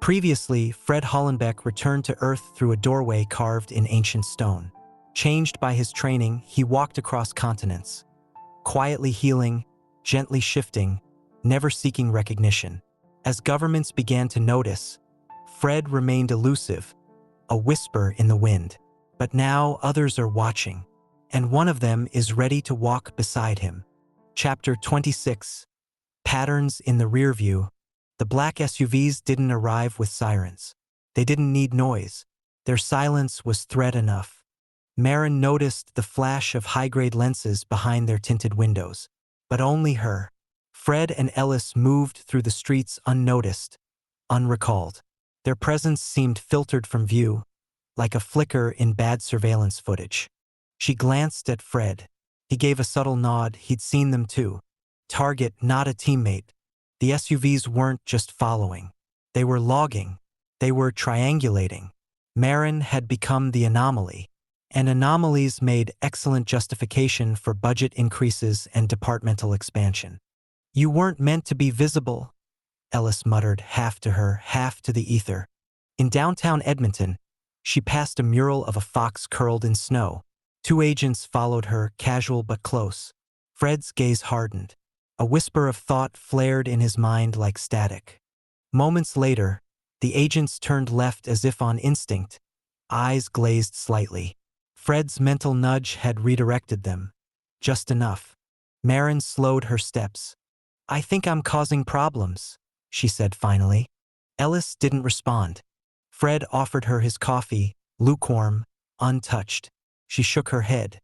Previously, Fred Hollenbeck returned to Earth through a doorway carved in ancient stone. Changed by his training, he walked across continents, quietly healing, gently shifting, never seeking recognition. As governments began to notice, Fred remained elusive, a whisper in the wind. But now others are watching, and one of them is ready to walk beside him. Chapter 26. Patterns in the rear view. The black SUVs didn't arrive with sirens. They didn't need noise. Their silence was threat enough. Marin noticed the flash of high-grade lenses behind their tinted windows. But only her. Fred and Ellis moved through the streets unnoticed, unrecalled. Their presence seemed filtered from view, like a flicker in bad surveillance footage. She glanced at Fred. He gave a subtle nod. He'd seen them too. Target, not a teammate. The SUVs weren't just following. They were logging. They were triangulating. Marin had become the anomaly, and anomalies made excellent justification for budget increases and departmental expansion. "You weren't meant to be visible," Ellis muttered, half to her, half to the ether. In downtown Edmonton, she passed a mural of a fox curled in snow. 2 agents followed her, casual but close. Fred's gaze hardened. A whisper of thought flared in his mind like static. Moments later, the agents turned left as if on instinct, eyes glazed slightly. Fred's mental nudge had redirected them. Just enough. Marin slowed her steps. "I think I'm causing problems," she said finally. Ellis didn't respond. Fred offered her his coffee, lukewarm, untouched. She shook her head.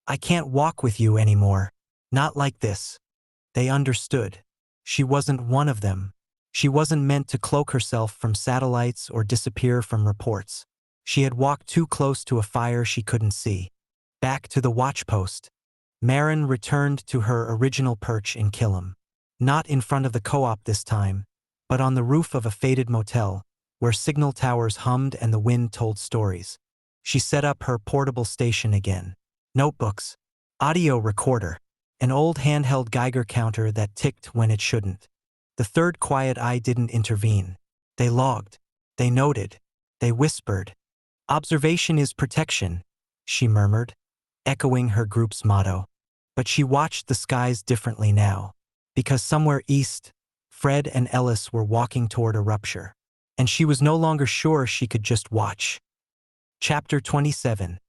"I can't walk with you anymore. Not like this." They understood. She wasn't one of them. She wasn't meant to cloak herself from satellites or disappear from reports. She had walked too close to a fire she couldn't see. Back to the watchpost. Marin returned to her original perch in Killam. Not in front of the co-op this time, but on the roof of a faded motel, where signal towers hummed and the wind told stories. She set up her portable station again. Notebooks, audio recorder, an old handheld Geiger counter that ticked when it shouldn't. The third quiet eye didn't intervene. They logged. They noted. They whispered. "Observation is protection," she murmured, echoing her group's motto. But she watched the skies differently now, because somewhere east, Fred and Ellis were walking toward a rupture, and she was no longer sure she could just watch. Chapter 27.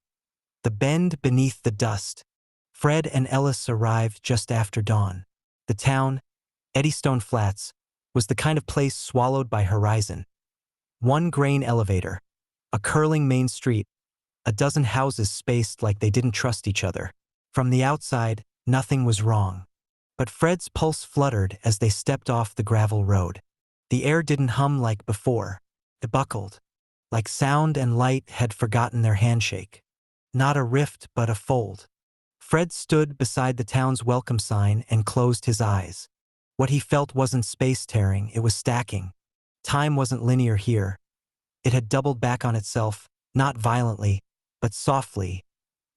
The bend beneath the dust. Fred and Ellis arrived just after dawn. The town, Eddystone Flats, was the kind of place swallowed by horizon. 1 grain elevator, a curling main street, a dozen houses spaced like they didn't trust each other. From the outside, nothing was wrong. But Fred's pulse fluttered as they stepped off the gravel road. The air didn't hum like before. It buckled, like sound and light had forgotten their handshake. Not a rift, but a fold. Fred stood beside the town's welcome sign and closed his eyes. What he felt wasn't space tearing, it was stacking. Time wasn't linear here. It had doubled back on itself, not violently, but softly,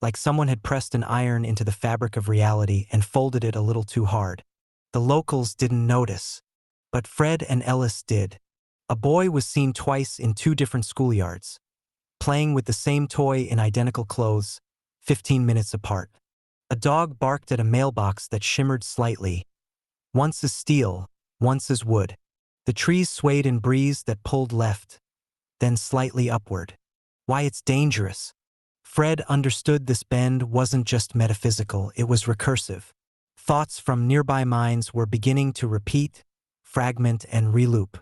like someone had pressed an iron into the fabric of reality and folded it a little too hard. The locals didn't notice, but Fred and Ellis did. A boy was seen twice in 2 different schoolyards, playing with the same toy in identical clothes, 15 minutes apart. A dog barked at a mailbox that shimmered slightly, once as steel, once as wood. The trees swayed in breeze that pulled left, then slightly upward. Why, it's dangerous. Fred understood this bend wasn't just metaphysical, it was recursive. Thoughts from nearby minds were beginning to repeat, fragment, and reloop.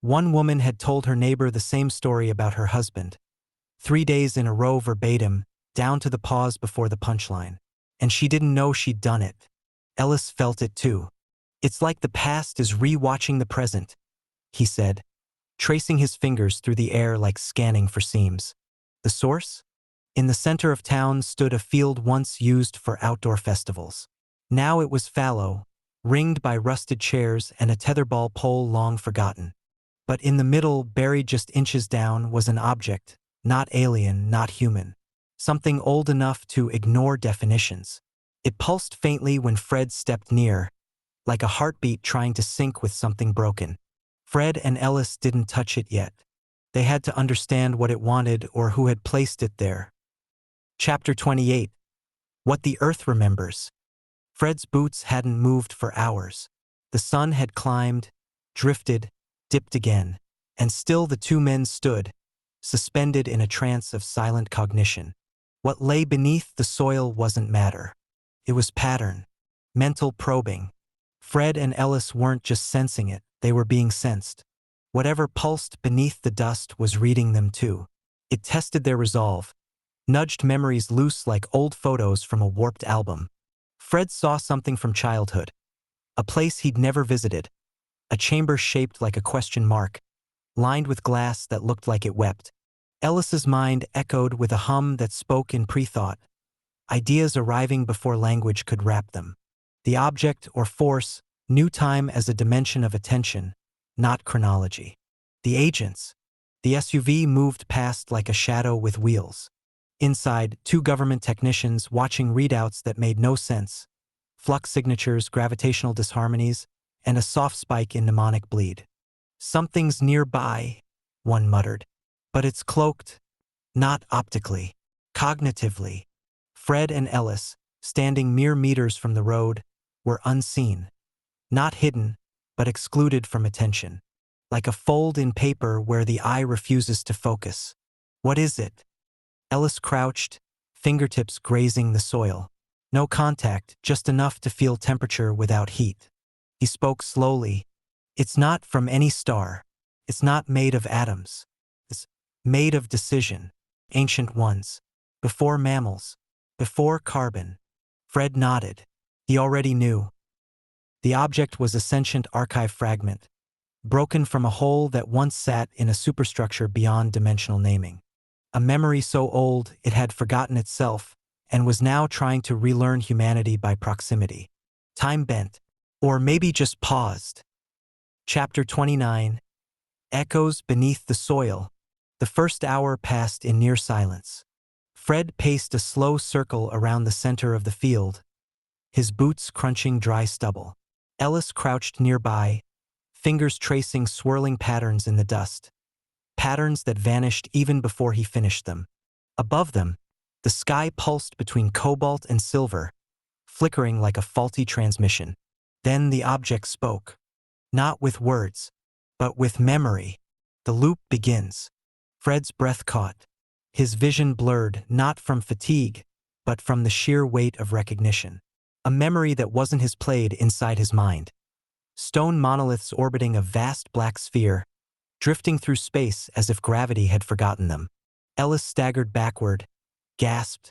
One woman had told her neighbor the same story about her husband. 3 days in a row verbatim, down to the pause before the punchline. And she didn't know she'd done it. Ellis felt it too. "It's like the past is re-watching the present," he said, tracing his fingers through the air like scanning for seams. The source? In the center of town stood a field once used for outdoor festivals. Now it was fallow, ringed by rusted chairs and a tetherball pole long forgotten. But in the middle, buried just inches down, was an object, not alien, not human. Something old enough to ignore definitions. It pulsed faintly when Fred stepped near, like a heartbeat trying to sync with something broken. Fred and Ellis didn't touch it yet. They had to understand what it wanted or who had placed it there. Chapter 28. What the Earth Remembers. Fred's boots hadn't moved for hours. The sun had climbed, drifted, dipped again, and still the two men stood, suspended in a trance of silent cognition. What lay beneath the soil wasn't matter. It was pattern, mental probing. Fred and Ellis weren't just sensing it, they were being sensed. Whatever pulsed beneath the dust was reading them too. It tested their resolve, nudged memories loose like old photos from a warped album. Fred saw something from childhood, a place he'd never visited, a chamber shaped like a question mark, lined with glass that looked like it wept. Ellis's mind echoed with a hum that spoke in pre-thought, ideas arriving before language could wrap them. The object, or force, knew time as a dimension of attention, not chronology. The agents. The SUV moved past like a shadow with wheels. Inside, two government technicians watching readouts that made no sense. Flux signatures, gravitational disharmonies, and a soft spike in mnemonic bleed. "Something's nearby," one muttered. "But it's cloaked, not optically, cognitively." Fred and Ellis, standing mere meters from the road, were unseen. Not hidden, but excluded from attention. Like a fold in paper where the eye refuses to focus. "What is it?" Ellis crouched, fingertips grazing the soil. No contact, just enough to feel temperature without heat. He spoke slowly. "It's not from any star. It's not made of atoms. It's made of decision. Ancient ones. Before mammals. Before carbon." Fred nodded. He already knew. The object was a sentient archive fragment, broken from a hole that once sat in a superstructure beyond dimensional naming. A memory so old it had forgotten itself and was now trying to relearn humanity by proximity. Time bent. Or maybe just paused. Chapter 29. Echoes beneath the soil. The first hour passed in near silence. Fred paced a slow circle around the center of the field, his boots crunching dry stubble. Ellis crouched nearby, fingers tracing swirling patterns in the dust. Patterns that vanished even before he finished them. Above them, the sky pulsed between cobalt and silver, flickering like a faulty transmission. Then the object spoke. Not with words, but with memory. The loop begins. Fred's breath caught. His vision blurred, not from fatigue, but from the sheer weight of recognition. A memory that wasn't his played inside his mind. Stone monoliths orbiting a vast black sphere, drifting through space as if gravity had forgotten them. Ellis staggered backward, gasped,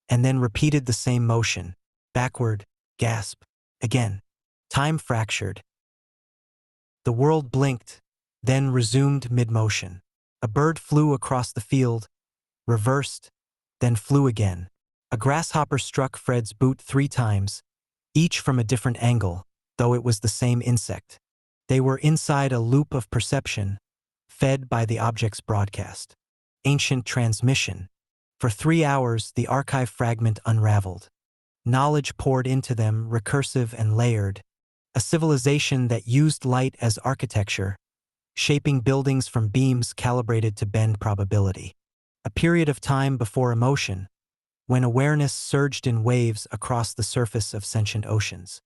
and then repeated the same motion. Backward, gasp, again. Time fractured. The world blinked, then resumed mid-motion. A bird flew across the field, reversed, then flew again. A grasshopper struck Fred's boot 3 times, each from a different angle, though it was the same insect. They were inside a loop of perception, fed by the object's broadcast. Ancient transmission. For 3 hours, the archive fragment unraveled. Knowledge poured into them, recursive and layered. A civilization that used light as architecture, shaping buildings from beams calibrated to bend probability. A period of time before emotion, when awareness surged in waves across the surface of sentient oceans.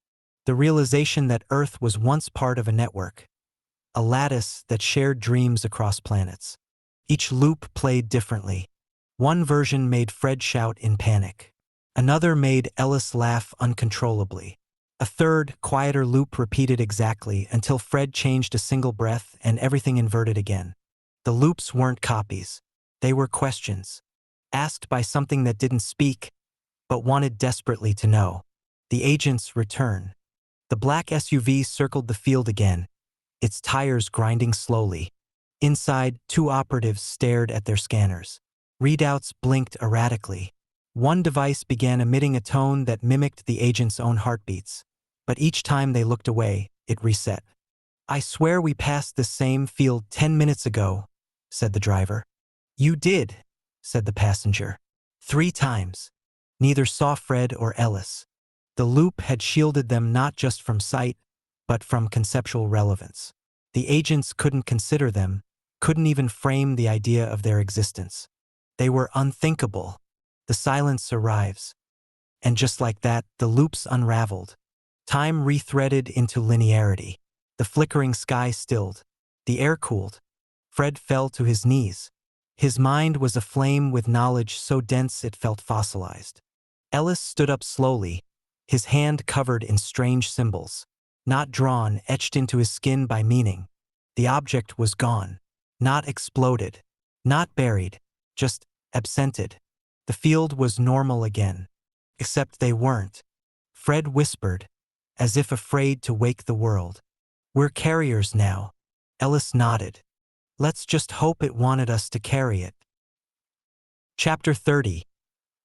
The realization that Earth was once part of a network, a lattice that shared dreams across planets. Each loop played differently. One version made Fred shout in panic. Another made Ellis laugh uncontrollably. A third, quieter loop repeated exactly until Fred changed a single breath and everything inverted again. The loops weren't copies. They were questions, asked by something that didn't speak, but wanted desperately to know. The agent's return. The black SUV circled the field again, its tires grinding slowly. Inside, 2 operatives stared at their scanners. Readouts blinked erratically. One device began emitting a tone that mimicked the agent's own heartbeats, but each time they looked away, it reset. "I swear we passed this same field 10 minutes ago," said the driver. "You did," said the passenger. 3 times. Neither saw Fred or Ellis. The loop had shielded them not just from sight, but from conceptual relevance. The agents couldn't consider them, couldn't even frame the idea of their existence. They were unthinkable. The silence arrives. And just like that, the loops unraveled. Time rethreaded into linearity. The flickering sky stilled. The air cooled. Fred fell to his knees. His mind was aflame with knowledge so dense it felt fossilized. Ellis stood up slowly, his hand covered in strange symbols. Not drawn, etched into his skin by meaning. The object was gone. Not exploded. Not buried. Just absented. The field was normal again. Except they weren't. Fred whispered, as if afraid to wake the world. "We're carriers now." Ellis nodded. "Let's just hope it wanted us to carry it." Chapter 30.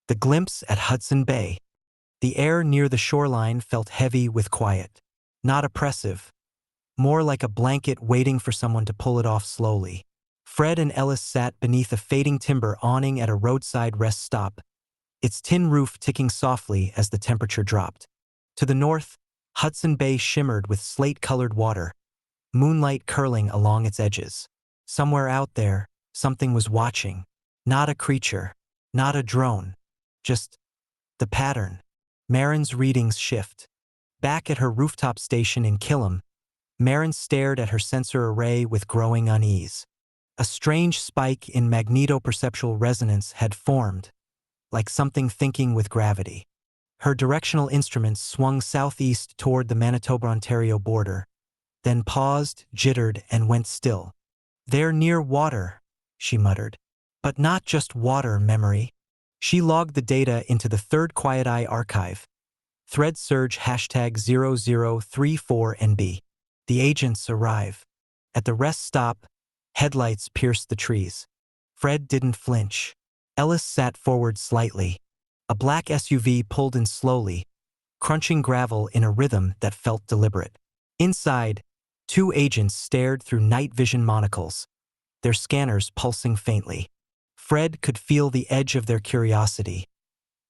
The glimpse at Hudson Bay. The air near the shoreline felt heavy with quiet. Not oppressive. More like a blanket waiting for someone to pull it off slowly. Fred and Ellis sat beneath a fading timber awning at a roadside rest stop, its tin roof ticking softly as the temperature dropped. To the north, Hudson Bay shimmered with slate-colored water, moonlight curling along its edges. Somewhere out there, something was watching. Not a creature, not a drone, just the pattern. Marin's readings shift. Back at her rooftop station in Killam, Marin stared at her sensor array with growing unease. A strange spike in magnetoperceptual resonance had formed, like something thinking with gravity. Her directional instruments swung southeast toward the Manitoba-Ontario border, then paused, jittered, and went still. "They're near water," she muttered. But not just water, memory. She logged the data into the Third Quiet Eye archive. Thread surge #0034NB. The agents arrive. At the rest stop, headlights pierced the trees. Fred didn't flinch. Ellis sat forward slightly. A black SUV pulled in slowly, crunching gravel in a rhythm that felt deliberate. Inside, two agents stared through night vision monocles, their scanners pulsing faintly. Fred could feel the edge of their curiosity,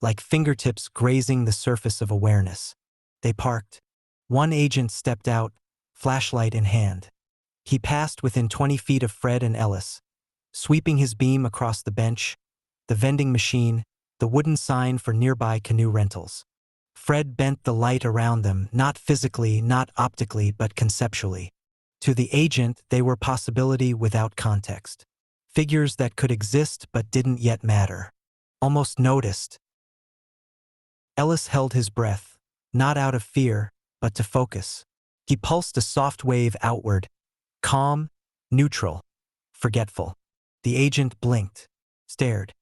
like fingertips grazing the surface of awareness. They parked. One agent stepped out, flashlight in hand. He passed within 20 feet of Fred and Ellis, sweeping his beam across the bench, the vending machine, the wooden sign for nearby canoe rentals. Fred bent the light around them, not physically, not optically, but conceptually. To the agent, they were possibility without context. Figures that could exist but didn't yet matter. Almost noticed. Ellis held his breath, not out of fear, but to focus. He pulsed a soft wave outward, calm, neutral, forgetful. The agent blinked, stared.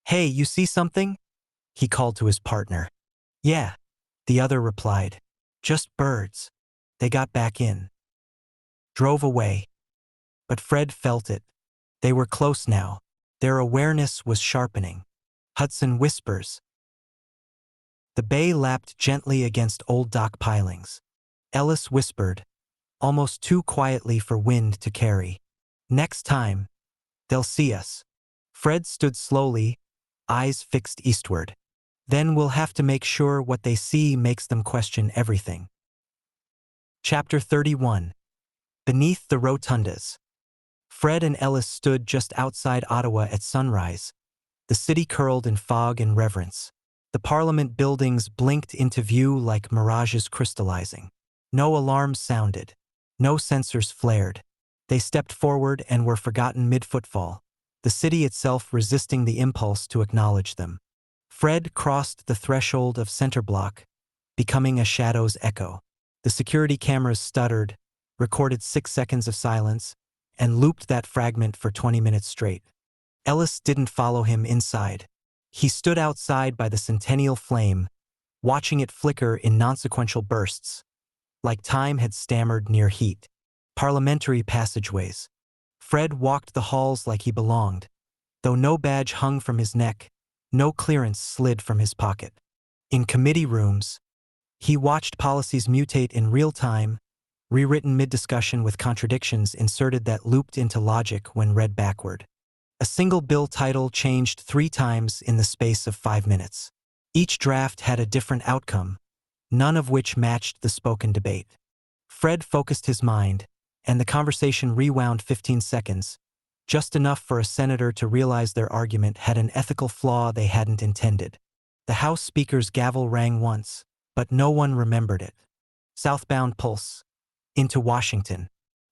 "Hey, you see something?" he called to his partner. "Yeah," the other replied. "Just birds." They got back in. Drove away. But Fred felt it. They were close now. Their awareness was sharpening. Hudson whispers. The bay lapped gently against old dock pilings. Ellis whispered, almost too quietly for wind to carry. "Next time, they'll see us." Fred stood slowly, eyes fixed eastward. "Then we'll have to make sure what they see makes them question everything." Chapter 31. Beneath the Rotundas. Fred and Ellis stood just outside Ottawa at sunrise. The city curled in fog and reverence. The Parliament buildings blinked into view like mirages crystallizing. No alarms sounded. No sensors flared. They stepped forward and were forgotten mid-footfall, the city itself resisting the impulse to acknowledge them. Fred crossed the threshold of center block, becoming a shadow's echo. The security cameras stuttered, recorded 6 seconds of silence, and looped that fragment for 20 minutes straight. Ellis didn't follow him inside. He stood outside by the centennial flame, watching it flicker in non-sequential bursts, like time had stammered near heat. Parliamentary passageways. Fred walked the halls like he belonged, though no badge hung from his neck, no clearance slid from his pocket. In committee rooms, he watched policies mutate in real time, rewritten mid-discussion with contradictions inserted that looped into logic when read backward. A single bill title changed 3 times in the space of 5 minutes. Each draft had a different outcome, none of which matched the spoken debate. Fred focused his mind, and the conversation rewound 15 seconds, just enough for a senator to realize their argument had an ethical flaw they hadn't intended. The House Speaker's gavel rang once, but no one remembered it. Southbound pulse. Into Washington.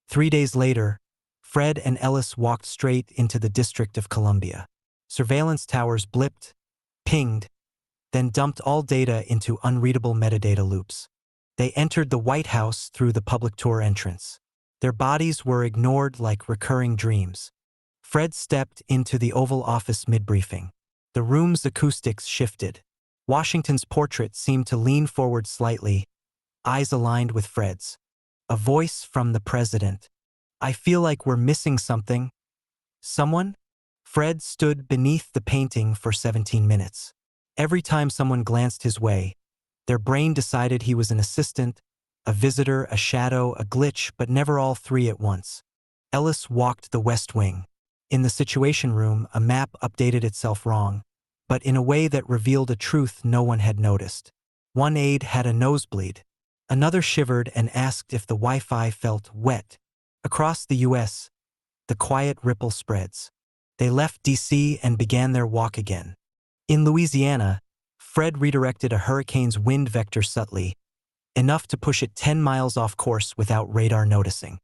3 days later, Fred and Ellis walked straight into the District of Columbia. Surveillance towers blipped, pinged, then dumped all data into unreadable metadata loops. They entered the White House through the public tour entrance. Their bodies were ignored like recurring dreams. Fred stepped into the Oval Office mid-briefing. The room's acoustics shifted. Washington's portrait seemed to lean forward slightly, eyes aligned with Fred's. A voice from the president. "I feel like we're missing something." "Someone?" Fred stood beneath the painting for 17 minutes. Every time someone glanced his way, their brain decided he was an assistant, a visitor, a shadow, a glitch, but never all three at once. Ellis walked the West Wing. In the Situation Room, a map updated itself wrong, but in a way that revealed a truth no one had noticed. One aide had a nosebleed. Another shivered and asked if the Wi-Fi felt wet. Across the U.S., the quiet ripple spreads. They left D.C. and began their walk again. In Louisiana, Fred redirected a hurricane's wind vector subtly, enough to push it 10 miles off course without radar noticing.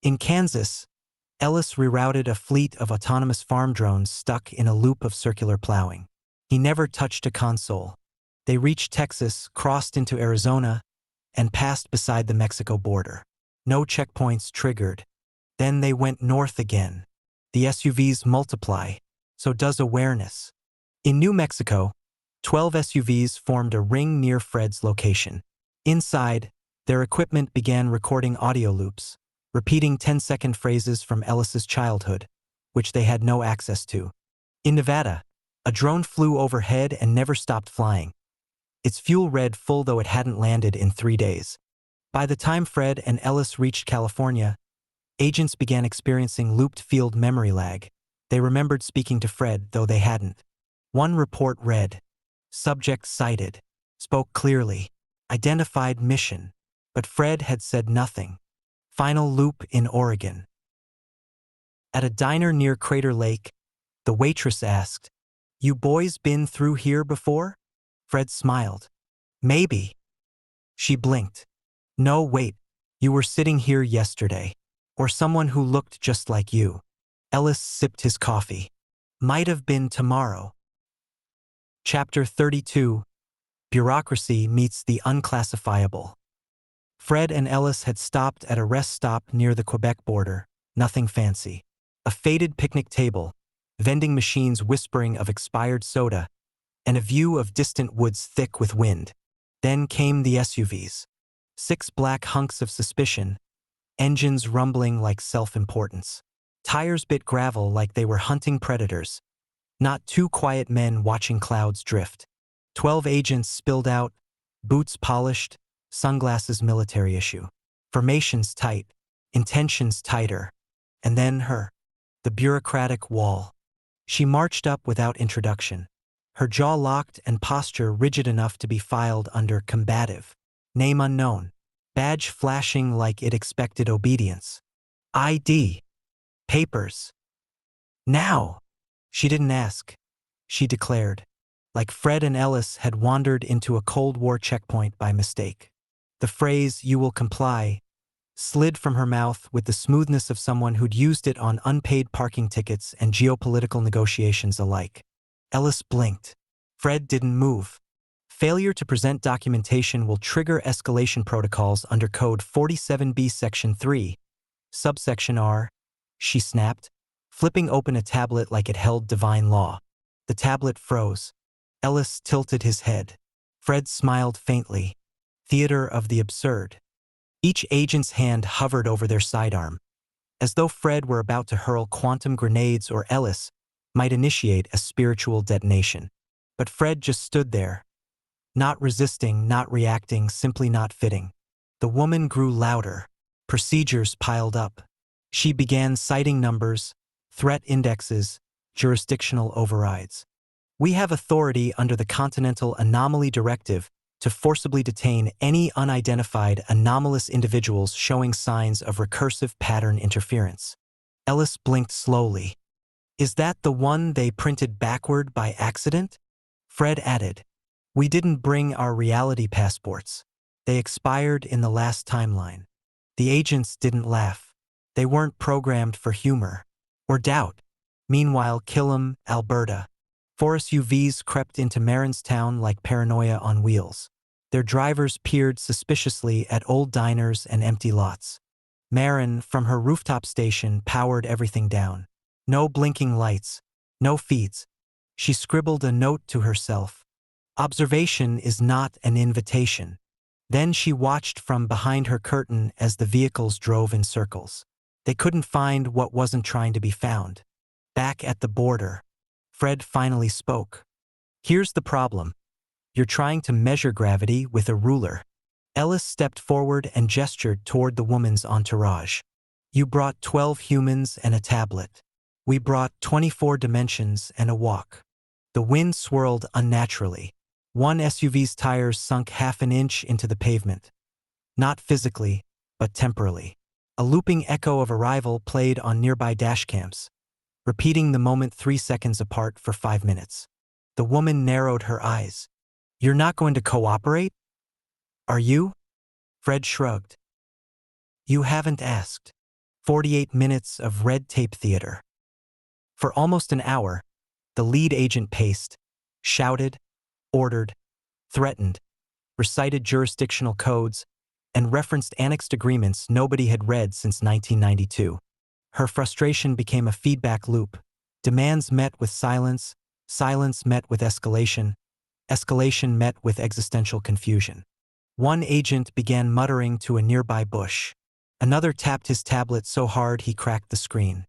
In Kansas, Ellis rerouted a fleet of autonomous farm drones stuck in a loop of circular plowing. He never touched a console. They reached Texas, crossed into Arizona, and passed beside the Mexico border. No checkpoints triggered. Then they went north again. The SUVs multiply, so does awareness. In New Mexico, 12 SUVs formed a ring near Fred's location. Inside, their equipment began recording audio loops, repeating 10-second phrases from Ellis's childhood, which they had no access to. In Nevada, a drone flew overhead and never stopped flying. Its fuel read full though it hadn't landed in 3 days. By the time Fred and Ellis reached California, agents began experiencing looped field memory lag. They remembered speaking to Fred, though they hadn't. One report read, "Subject sighted," spoke clearly, identified mission, but Fred had said nothing. Final loop in Oregon. At a diner near Crater Lake, the waitress asked, "You boys been through here before?" Fred smiled. "Maybe." She blinked. "No, wait. You were sitting here yesterday. Or someone who looked just like you." Ellis sipped his coffee. "Might have been tomorrow." Chapter 32. Bureaucracy meets the unclassifiable. Fred and Ellis had stopped at a rest stop near the Quebec border, nothing fancy. A faded picnic table, vending machines whispering of expired soda, and a view of distant woods thick with wind. Then came the SUVs. 6 black hunks of suspicion, engines rumbling like self-importance. Tires bit gravel like they were hunting predators, not 2 quiet men watching clouds drift. 12 agents spilled out, boots polished, sunglasses military issue. Formations tight, intentions tighter. And then her. The bureaucratic wall. She marched up without introduction. Her jaw locked and posture rigid enough to be filed under combative. Name unknown. Badge flashing like it expected obedience. ID. Papers. Now. She didn't ask. She declared. Like Fred and Ellis had wandered into a Cold War checkpoint by mistake. The phrase, "you will comply," slid from her mouth with the smoothness of someone who'd used it on unpaid parking tickets and geopolitical negotiations alike. Ellis blinked. Fred didn't move. Failure to present documentation will trigger escalation protocols under Code 47B Section 3, subsection R, she snapped, flipping open a tablet like it held divine law. The tablet froze. Ellis tilted his head. Fred smiled faintly. Theater of the absurd. Each agent's hand hovered over their sidearm, as though Fred were about to hurl quantum grenades or Ellis might initiate a spiritual detonation. But Fred just stood there, not resisting, not reacting, simply not fitting. The woman grew louder. Procedures piled up. She began citing numbers, threat indexes, jurisdictional overrides. "We have authority under the Continental Anomaly Directive to forcibly detain any unidentified anomalous individuals showing signs of recursive pattern interference. Ellis blinked slowly. Is that the one they printed backward by accident? Fred added. We didn't bring our reality passports. They expired in the last timeline. The agents didn't laugh. They weren't programmed for humor or doubt. Meanwhile, Killam, Alberta. 4 SUVs crept into Marinstown like paranoia on wheels. Their drivers peered suspiciously at old diners and empty lots. Marin, from her rooftop station, powered everything down. No blinking lights, no feeds. She scribbled a note to herself. Observation is not an invitation. Then she watched from behind her curtain as the vehicles drove in circles. They couldn't find what wasn't trying to be found. Back at the border, Fred finally spoke. Here's the problem. You're trying to measure gravity with a ruler. Ellis stepped forward and gestured toward the woman's entourage. You brought 12 humans and a tablet. We brought 24 dimensions and a walk. The wind swirled unnaturally. 1 SUV's tires sunk half an inch into the pavement. Not physically, but temporally. A looping echo of arrival played on nearby dashcams, repeating the moment 3 seconds apart for 5 minutes. The woman narrowed her eyes. You're not going to cooperate? Are you? Fred shrugged. You haven't asked. 48 minutes of red tape theater. For almost an hour, the lead agent paced, shouted, ordered, threatened, recited jurisdictional codes, and referenced annexed agreements nobody had read since 1992. Her frustration became a feedback loop. Demands met with silence, silence met with escalation, escalation met with existential confusion. One agent began muttering to a nearby bush. Another tapped his tablet so hard he cracked the screen.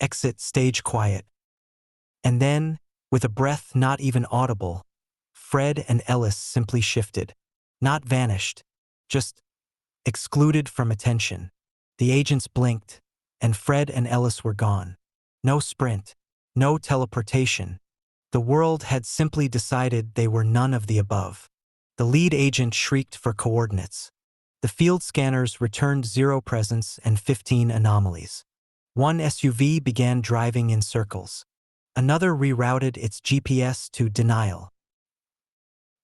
Exit stage quiet. And then, with a breath not even audible, Fred and Ellis simply shifted. Not vanished, just excluded from attention. The agents blinked, and Fred and Ellis were gone. No sprint, no teleportation. The world had simply decided they were none of the above. The lead agent shrieked for coordinates. The field scanners returned 0 presence and 15 anomalies. 1 SUV began driving in circles. Another rerouted its GPS to denial.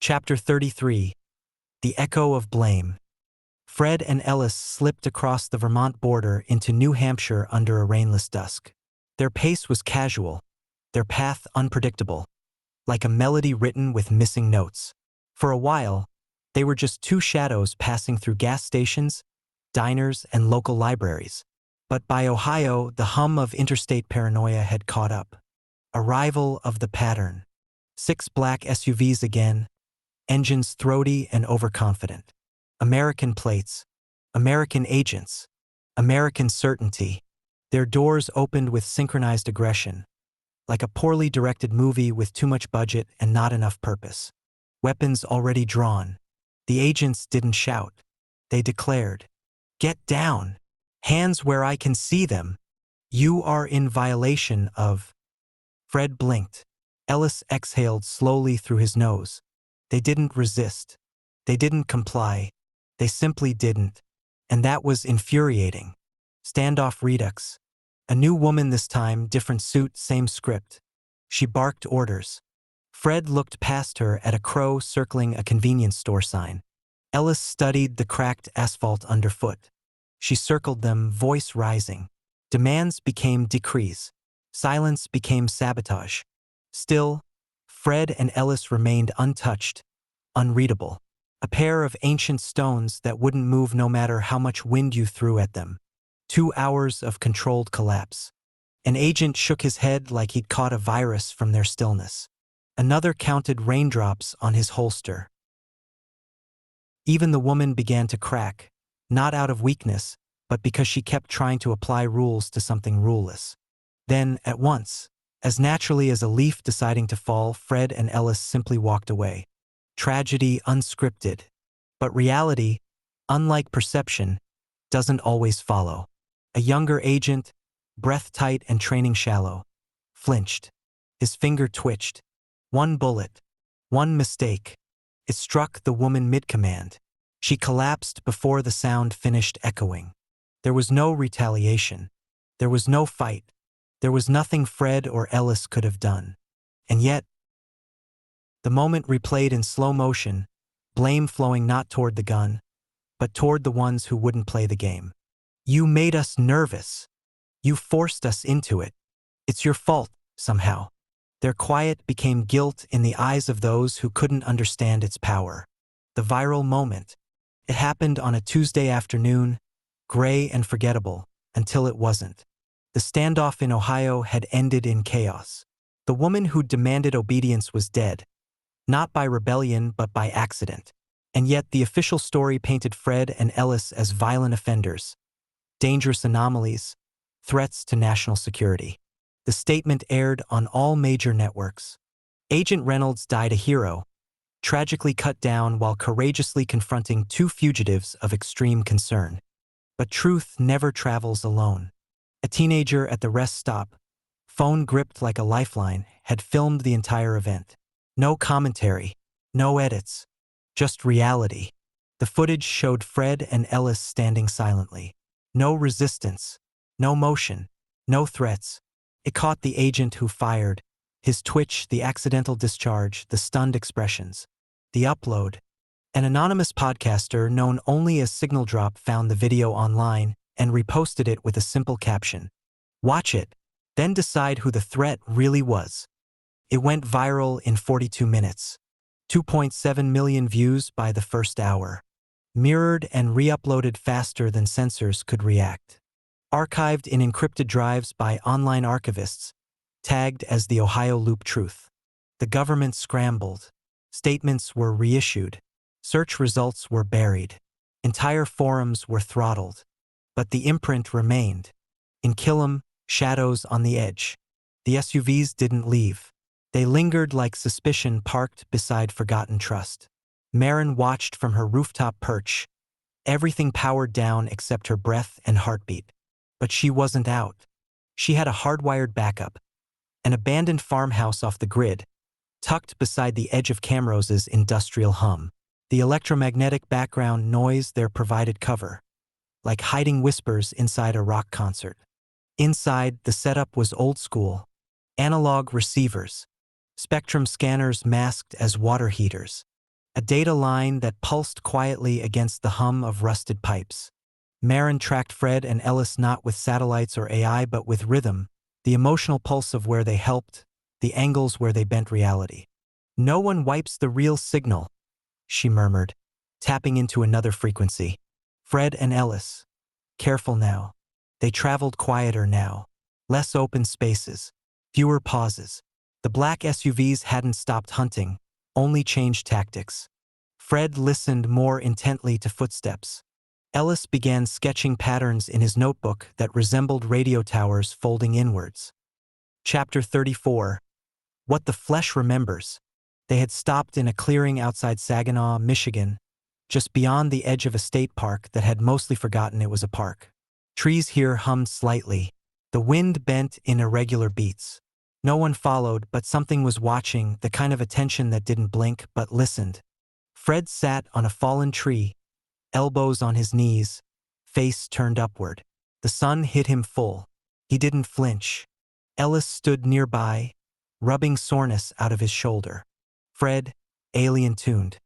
Chapter 33. The Echo of Blame. Fred and Ellis slipped across the Vermont border into New Hampshire under a rainless dusk. Their pace was casual, their path unpredictable, like a melody written with missing notes. For a while, they were just 2 shadows passing through gas stations, diners, and local libraries. But by Ohio, the hum of interstate paranoia had caught up. Arrival of the pattern. 6 black SUVs again, engines throaty and overconfident. American plates, American agents, American certainty. Their doors opened with synchronized aggression, like a poorly directed movie with too much budget and not enough purpose. Weapons already drawn. The agents didn't shout. They declared, "Get down! Hands where I can see them! You are in violation of..." Fred blinked. Ellis exhaled slowly through his nose. They didn't resist. They didn't comply. They simply didn't. And that was infuriating. Standoff redux. A new woman this time, different suit, same script. She barked orders. Fred looked past her at a crow circling a convenience store sign. Ellis studied the cracked asphalt underfoot. She circled them, voice rising. Demands became decrees. Silence became sabotage. Still, Fred and Ellis remained untouched, unreadable. A pair of ancient stones that wouldn't move no matter how much wind you threw at them. 2 hours of controlled collapse. An agent shook his head like he'd caught a virus from their stillness. Another counted raindrops on his holster. Even the woman began to crack, not out of weakness, but because she kept trying to apply rules to something ruleless. Then, at once, as naturally as a leaf deciding to fall, Fred and Ellis simply walked away. Tragedy unscripted. But reality, unlike perception, doesn't always follow. A younger agent, breath tight and training shallow, flinched. His finger twitched. One bullet. One mistake. It struck the woman mid-command. She collapsed before the sound finished echoing. There was no retaliation. There was no fight. There was nothing Fred or Ellis could have done. And yet, the moment replayed in slow motion, blame flowing not toward the gun, but toward the ones who wouldn't play the game. You made us nervous. You forced us into it. It's your fault, somehow. Their quiet became guilt in the eyes of those who couldn't understand its power. The viral moment. It happened on a Tuesday afternoon, gray and forgettable, until it wasn't. The standoff in Ohio had ended in chaos. The woman who demanded obedience was dead, not by rebellion but by accident. And yet the official story painted Fred and Ellis as violent offenders, dangerous anomalies, threats to national security. The statement aired on all major networks. Agent Reynolds died a hero, tragically cut down while courageously confronting two fugitives of extreme concern. But truth never travels alone. A teenager at the rest stop, phone gripped like a lifeline, had filmed the entire event. No commentary, no edits, just reality. The footage showed Fred and Ellis standing silently. No resistance, no motion, no threats. It caught the agent who fired, his twitch, the accidental discharge, the stunned expressions. The upload. An anonymous podcaster known only as Signal Drop found the video online and reposted it with a simple caption. Watch it, then decide who the threat really was. It went viral in 42 minutes. 2.7 million views by the first hour. Mirrored and re-uploaded faster than censors could react. Archived in encrypted drives by online archivists, tagged as the Ohio Loop Truth. The government scrambled. Statements were reissued. Search results were buried. Entire forums were throttled. But the imprint remained. In Killam, shadows on the edge. The SUVs didn't leave. They lingered like suspicion parked beside forgotten trust. Marin watched from her rooftop perch, everything powered down except her breath and heartbeat. But she wasn't out. She had a hardwired backup, an abandoned farmhouse off the grid, tucked beside the edge of Camrose's industrial hum. The electromagnetic background noise there provided cover, like hiding whispers inside a rock concert. Inside, the setup was old school. Analog receivers, spectrum scanners masked as water heaters, a data line that pulsed quietly against the hum of rusted pipes. Marin tracked Fred and Ellis not with satellites or AI but with rhythm, the emotional pulse of where they helped, the angles where they bent reality. No one wipes the real signal, she murmured, tapping into another frequency. Fred and Ellis. Careful now. They traveled quieter now. Less open spaces. Fewer pauses. The black SUVs hadn't stopped hunting, only changed tactics. Fred listened more intently to footsteps. Ellis began sketching patterns in his notebook that resembled radio towers folding inwards. Chapter 34. What the Flesh Remembers. They had stopped in a clearing outside Saginaw, Michigan, just beyond the edge of a state park that had mostly forgotten it was a park. Trees here hummed slightly. The wind bent in irregular beats. No one followed, but something was watching, the kind of attention that didn't blink but listened. Fred sat on a fallen tree, elbows on his knees, face turned upward. The sun hit him full. He didn't flinch. Ellis stood nearby, rubbing soreness out of his shoulder. Fred, alien-tuned.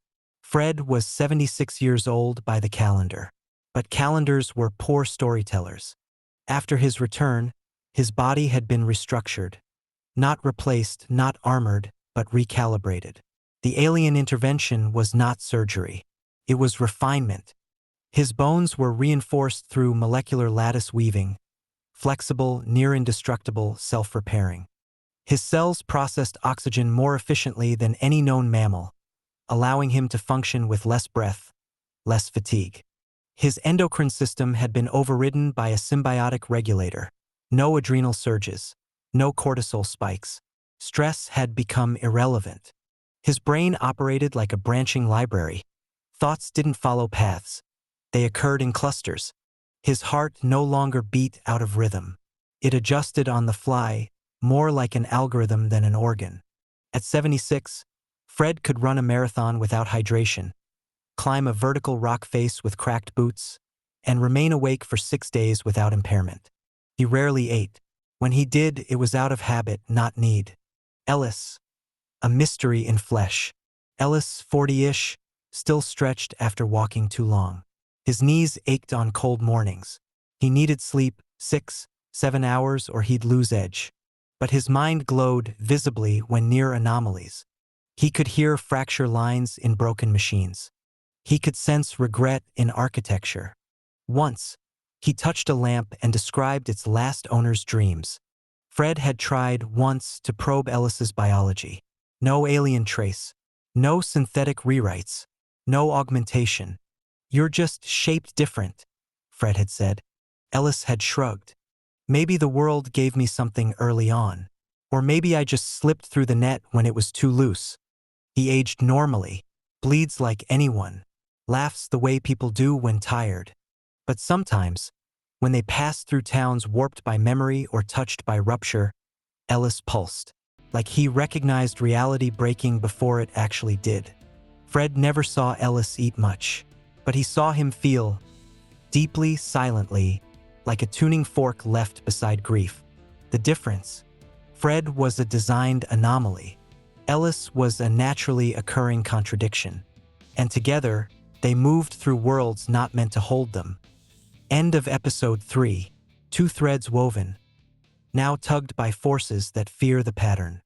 Fred was 76 years old by the calendar. But calendars were poor storytellers. After his return, his body had been restructured. Not replaced, not armored, but recalibrated. The alien intervention was not surgery. It was refinement. His bones were reinforced through molecular lattice weaving, flexible, near-indestructible, self-repairing. His cells processed oxygen more efficiently than any known mammal, allowing him to function with less breath, less fatigue. His endocrine system had been overridden by a symbiotic regulator. No adrenal surges, no cortisol spikes. Stress had become irrelevant. His brain operated like a branching library. Thoughts didn't follow paths. They occurred in clusters. His heart no longer beat out of rhythm. It adjusted on the fly, more like an algorithm than an organ. At 76, Fred could run a marathon without hydration, climb a vertical rock face with cracked boots, and remain awake for 6 days without impairment. He rarely ate. When he did, it was out of habit, not need. Ellis, a mystery in flesh. Ellis, 40-ish, still stretched after walking too long. His knees ached on cold mornings. He needed sleep, 6, 7 hours, or he'd lose edge. But his mind glowed visibly when near anomalies. He could hear fracture lines in broken machines. He could sense regret in architecture. Once, he touched a lamp and described its last owner's dreams. Fred had tried once to probe Ellis's biology. No alien trace. No synthetic rewrites. No augmentation. "You're just shaped different," Fred had said. Ellis had shrugged. "Maybe the world gave me something early on. Or maybe I just slipped through the net when it was too loose." He aged normally, bleeds like anyone, laughs the way people do when tired. But sometimes, when they passed through towns warped by memory or touched by rupture, Ellis pulsed, like he recognized reality breaking before it actually did. Fred never saw Ellis eat much, but he saw him feel, deeply, silently, like a tuning fork left beside grief. The difference: Fred was a designed anomaly. Ellis was a naturally occurring contradiction. And together, they moved through worlds not meant to hold them. End of episode 3. Two threads woven, now tugged by forces that fear the pattern.